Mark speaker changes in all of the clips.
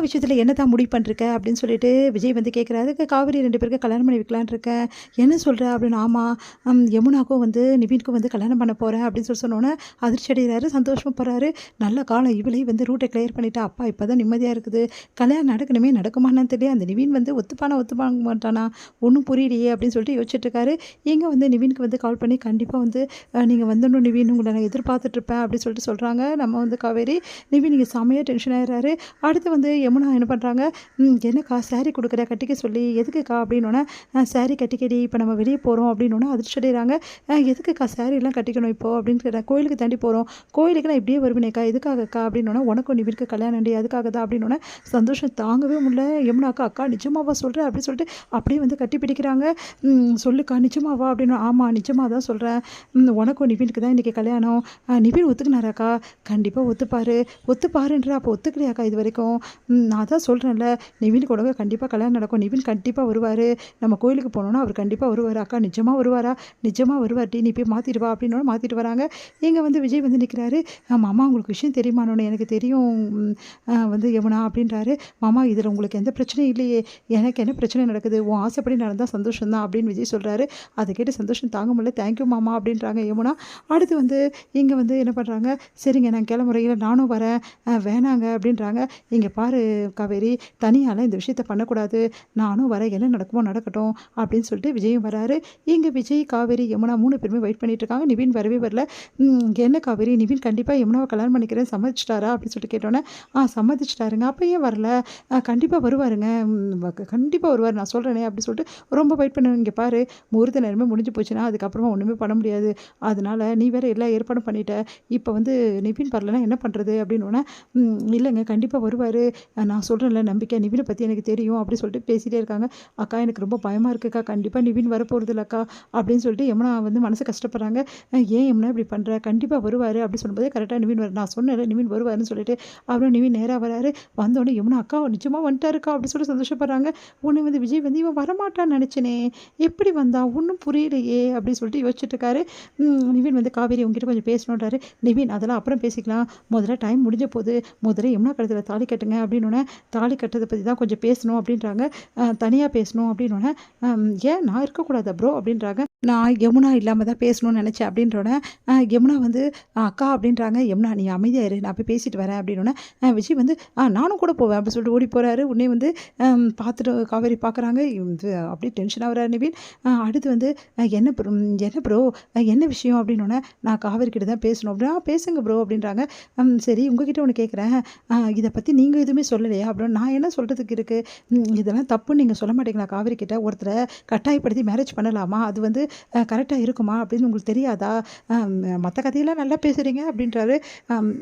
Speaker 1: விஷயத்தில் என்ன தான் முடிவு பண்ணிருக்க அப்படின்னு சொல்லிட்டு விஜய் வந்து கேட்குறாரு. அதுக்கு காவேரி 2 பேருக்கு கல்யாணம் பண்ணி வைக்கலான்னு இருக்கேன். என்ன சொல்கிற அப்படின்னு. ஆமாம், யமுனாக்கும் வந்து நிவினுக்கும் வந்து கல்யாணம் பண்ண போகிறேன் அப்படின்னு சொன்னோன்னே அதிர்ச்சி அடைகிறாரு, சந்தோஷமாக போகிறாரு. நல்ல காலம், இவளே வந்து ரூட்டை கிளியர் பண்ணிட்டா. அப்பா இப்போ தான் நிம்மதியாக இருக்குது. கல்யாணம் நடக்கணுமே, நடக்குமான்னு தெரியல. அந்த நிவின் வந்து ஒத்துப்பாங்க மாட்டானா, ஒன்றும் புரியலையே அப்படின்னு சொல்லிட்டு யோசிச்சுட்டு இருக்காரு. இங்கே வந்து நிவினுக்கு வந்து கால் பண்ணி கண்டிப்பாக வந்து நீங்கள் வந்துடணும் நிவின், உங்களை நான் எதிர்பார்த்துட்ருப்பேன் அப்படின்னு சொல்லிட்டு சொல்கிறாங்க நம்ம வந்து காவேரி. நிவின் நீங்கள் செம்மையாக டென்ஷன் ஆகிறாரு. அடுத்து வந்து யமுனா என்ன பண்ணுறாங்க, என்னக்கா சாரீ கொடுக்குற கட்டிக்க சொல்லி, எதுக்குக்கா அப்படின்னோடனே சாரீ கட்டிக்கடி, இப்போ நம்ம வெளியே போகிறோம் அப்படின்னோடனே அதிர்ச்சி அடைகிறாங்க. எதுக்குக்கா சாரீலாம் கட்டிக்கணும் இப்போ அப்படின்னு கேட்டேன். கோயிலுக்கு தாண்டி போகிறோம். கோயிலுக்கு நான் இப்படியே வருவேனேக்கா, எதுக்காகக்கா அப்படின்னோடனே உனக்கும் நிவினுக்கு கல்யாணம்டி, அதுக்காக தான் அப்படின்னோடனே சந்தோஷம் தாங்கவே முடியல. யமுனாக்கா, அக்கா நிஜமாவா சொல்கிறேன் அப்படின்னு சொல்லிட்டு அப்படியே வந்து கட்டி பிடிக்கிறாங்க. சொல்லுக்கா நிஜமாவா அப்படின்னு. ஆமாம் நிஜமாக தான் சொல்கிறேன். உனக்கும் நிவினுக்கு தான் இன்றைக்கி கல்யாணம். நிவின் ஒத்துக்குனாராக்கா? கண்டிப்பாக ஒத்துப்பாருன்ற. அப்போ ஒத்துக்கலையாக்கா இது வரைக்கும்? நான் தான் சொல்கிறேன்ல, நிவினுக்கு உடனே கண்டிப்பாக கல்யாணம் நடக்கும். நிவின் கண்டிப்பாக வருவார். நம்ம கோயிலுக்கு போனோன்னா அவர் கண்டிப்பாக வருவார். அக்கா நிஜமாக வருவாரா? நிஜமாக வருவார்டி, நீ போய் மாற்றிட்டு வா அப்படின்னோட மாற்றிட்டு வராங்க. இங்கே வந்து விஜய் வந்து நிற்கிறாரு. மாமா உங்களுக்கு விஷயம் தெரியுமானோன்னு. எனக்கு தெரியும் வந்து யமுனா அப்படின்றாரு. மாமா இதில் உங்களுக்கு எந்த பிரச்சனையும் இல்லையே, எனக்கு என்ன பிரச்சனை நடக்குது, உன் ஆசைப்படி நடந்தால் சந்தோஷம் தான் அப்படின்னு விஜய் சொல்கிறாரு. அதை கேட்டு சந்தோஷம் தாங்க முடியல. தேங்க்யூ மாமா அப்படின்றாங்க யமுனா. அடுத்து வந்து இங்கே வந்து என்ன பண்ணுறாங்க, சரிங்க நான் கிளம்புறையில் நானும் வரேன், வேணாங்க அப்படின்றாங்க. இங்கே பாரு காவேரி, தனியால் இந்த விஷயத்த பண்ணக்கூடாது, நானும் வரேன், என்ன நடக்குமோ நடக்கட்டும் அப்படின்னு சொல்லிட்டு விஜயும் வராரு. இங்கே விஜய், காவேரி, யமுனா 3 பேருமே வெயிட் பண்ணிட்டு இருக்காங்க. நிவின் வரவே வரல. என்ன காவேரி, நிவின் கண்டிப்பாக யமுனாவை கல்யாணம் பண்ணிக்கிறேன் சம்மதிச்சிட்டாரா அப்படின்னு சொல்லிட்டு கேட்டோன்னே சம்மதிச்சிட்டாருங்க. அப்போ ஏன் வரல? கண்டிப்பாக வருவாருங்க, கண்டிப்பாக வருவார், நான் சொல்கிறேனே அப்படின்னு சொல்லிட்டு ரொம்ப வெயிட் பண்ணுவேன். இங்கே பாரு, முகூர்த்த நேரமே முடிஞ்சு போச்சுன்னா அதுக்கப்புறமா ஒன்றுமே பண்ண முடியாது. அதனால நீ வேறு எல்லா ஏற்பாடும் பண்ணிட்ட, இப்போ வந்து நிவின் வரலன்னா என்ன பண்ணுறது அப்படின்னோடனே இல்லைங்க கண்டிப்பாக வருவார், நான் சொல்கிறேன்ல நம்பிக்கை, நிவினை பற்றி எனக்கு தெரியும் அப்படின்னு சொல்லிட்டு பேசிகிட்டே இருக்காங்க. அக்கா எனக்கு ரொம்ப பயமாக இருக்குக்கா, கண்டிப்பாக நிவின் வரப்போகிறது இல்லைக்கா அப்படின்னு சொல்லிட்டு யமுனா வந்து மனசு கஷ்டப்படுறாங்க. ஏன் யமுனா இப்படி பண்ணுற, கண்டிப்பாக வருவார் அப்படின்னு சொல்லும்போது கரெக்டாக நிவின் நான் சொன்னேன் நிவின் வருவார்னு சொல்லிட்டு அப்புறம் நிவின் நேராக வராரு. வந்தோடனே யமுனா அக்கா நிஜமாக வந்துட்டாருக்கா அப்படின்னு சொல்லிட்டு சந்தோஷப்படுறாங்க. உடனே வந்து விஜய் வந்து இவன் வரமாட்டான்னு நினச்சினே, எப்படி வந்தா ஒன்றும் புரியலையே அப்படின்னு சொல்லிட்டு யோசிச்சுட்டு இருக்காரு. நிவின் வந்து காவேரி உங்ககிட்ட கொஞ்சம் பேசணுன்றாரு. நிவின் அதெல்லாம் அப்புறம் பேசிக்கலாம், முதல்ல டைம் முடிஞ்ச போது முதல்ல யமுனா கழுத்தில் தாலி கட்டுங்க அப்படின்னோடனே தாலி கட்டுறதை பற்றி தான் கொஞ்சம் பேசணும் அப்படின்றாங்க. தனியாக பேசணும் அப்படின்னோடனே ஏன் நான் இருக்கக்கூடாதா ப்ரோ அப்படின்றாங்க. நான் யமுனா இல்லாமல் தான் பேசணும்னு நினச்சேன் அப்படின்றோடனே யமுனா வந்து அக்கா அப்படின்றாங்க. யமுனா நீ அமைதியாக இரு, நான் போய் பேசிட்டு வரேன் அப்படின்னோடனே விஜய் வந்து நானும் கூட போவேன் அப்படின்னு சொல்லிட்டு ஓடி போகிறாரு. உடனே வந்து பார்த்துட்டு காவேரி பார்க்குறாங்க. இது அப்படியே டென்ஷன் ஆகிறாரு நிவின். அடுத்து வந்து என்ன ப்ரோ என்ன விஷயம் அப்படின்னோடனே நான் காவேரி கிட்ட தான் பேசணும் அப்படின்னா பேசுங்க ப்ரோ அப்படின்றாங்க. சரி உங்ககிட்ட ஒன்று கேட்குறேன், இதை பற்றி நீங்கள் எதுவுமே சொல்லலையா அப்படின்னு. நான் என்ன சொல்கிறதுக்கு இருக்குது, இதெல்லாம் தப்புன்னு நீங்கள் சொல்ல மாட்டீங்களா காவேரி கிட்ட, ஒருத்தரை கட்டாயப்படுத்தி மேரேஜ் பண்ணலாமா, அது வந்து கரெக்டாக இருக்குமா அப்படின்னு உங்களுக்கு தெரியாதா, மற்ற கதையெல்லாம் நல்லா பேசுகிறீங்க அப்படின்றாரு.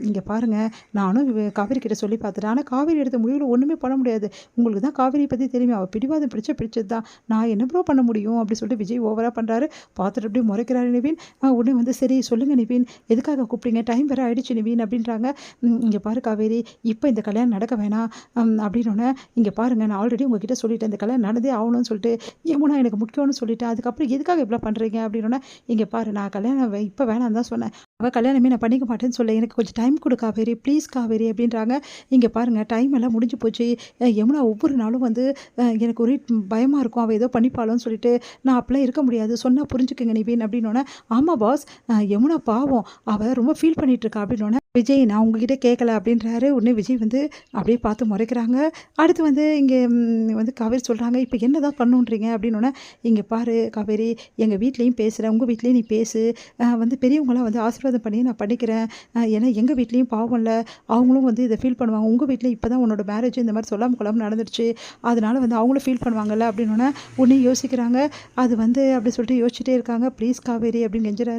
Speaker 1: இங்கே பாருங்கள், நானும் காவேரி கிட்ட சொல்லி பார்த்துட்டேன், ஆனால் காவேரி எடுத்த முடிவில் ஒன்றுமே பண்ண முடியாது, உங்களுக்கு தான் காவேரியை பற்றி தெரியுமே, அவள் பிடிவாதம் பிடிச்சது தான், நான் என்ன ப்ரோ பண்ண முடியும் அப்படின்னு சொல்லிட்டு விஜய் ஓவராக பண்ணுறாரு. பார்த்துட்டு அப்படியே முறைக்கிறாரு நிவின். உடனே வந்து சரி சொல்லுங்கள் நிவின், எதுக்காக கூப்பிட்டீங்க, டைம் வேறு ஆயிடுச்சு நிவின் அப்படின்றாங்க. இங்கே பாரு காவேரி, இப்போ இந்த கல்யாணம் நடக்க வேணாம் அப்படின்னோடனே இங்கே பாருங்கள், நான் ஆல்ரெடி உங்ககிட்ட சொல்லிட்டேன் இந்த கல்யாணம் நடந்தே ஆகணும்னு சொல்லிட்டு, யமுனா எனக்கு முக்கியம்னு சொல்லிட்டேன், அதுக்கப்புறம் எதுக்காக இப்படி பண்ணுறீங்க அப்படின்னோடனே இங்கே பாரு நான் கல்யாணம் இப்போ வேணாம் தான் சொன்னேன், அவள் கல்யாணமே நான் பண்ணிக்க மாட்டேன்னு சொல்ல, எனக்கு கொஞ்சம் டைம் கொடு காவேரி ப்ளீஸ் காவேரி அப்படின்றாங்க. இங்கே பாருங்கள் டைம் எல்லாம் முடிஞ்சு போச்சு, யமுனா ஒவ்வொரு நாளும் வந்து எனக்கு ஒரு பயமாக இருக்கும், அவள் ஏதோ பண்ணிப்பாளோன்னு சொல்லிட்டு நான் அப்படிலாம் இருக்க முடியாது, சொன்னால் புரிஞ்சுக்கங்க நிவின் அப்படின்னோடனே ஆமாம் பாஸ், யமுனா பாவம் அவள் ரொம்ப ஃபீல் பண்ணிகிட்ருக்கா அப்படின்னோடனே விஜய் நான் உங்ககிட்ட கேட்கல அப்படின்றாரு. உடனே விஜய் வந்து அப்படியே பார்த்து முறைக்கிறாங்க. அடுத்து வந்து இங்கே வந்து காவேரி சொல்கிறாங்க, இப்போ என்ன தான் பண்ணுன்றீங்க அப்படின்னோடனே இங்கே பாரு காவேரி, எங்கள் வீட்லேயும் பேசுகிறேன், உங்கள் வீட்லேயும் நீ பேசு, வந்து பெரியவங்களாம் வந்து ஆசீர்வாதம் பண்ணி நான் பண்ணிக்கிறேன், ஏன்னா எங்கள் வீட்லேயும் பாவம் இல்லை, அவங்களும் வந்து இதை ஃபீல் பண்ணுவாங்க, உங்கள் வீட்டில் இப்போ தான் உன்னோட மேரேஜ் இந்த மாதிரி சொல்லாமல் கொள்ளாமல் நடந்துடுச்சு, அதனால் வந்து அவங்களும் ஃபீல் பண்ணுவாங்கல்ல அப்படின்னோடனே உடனே யோசிக்கிறாங்க. அது வந்து அப்படி சொல்லிட்டு யோசிச்சுட்டே இருக்காங்க. ப்ளீஸ் காவேரி அப்படின்னு கெஞ்சுறாரு.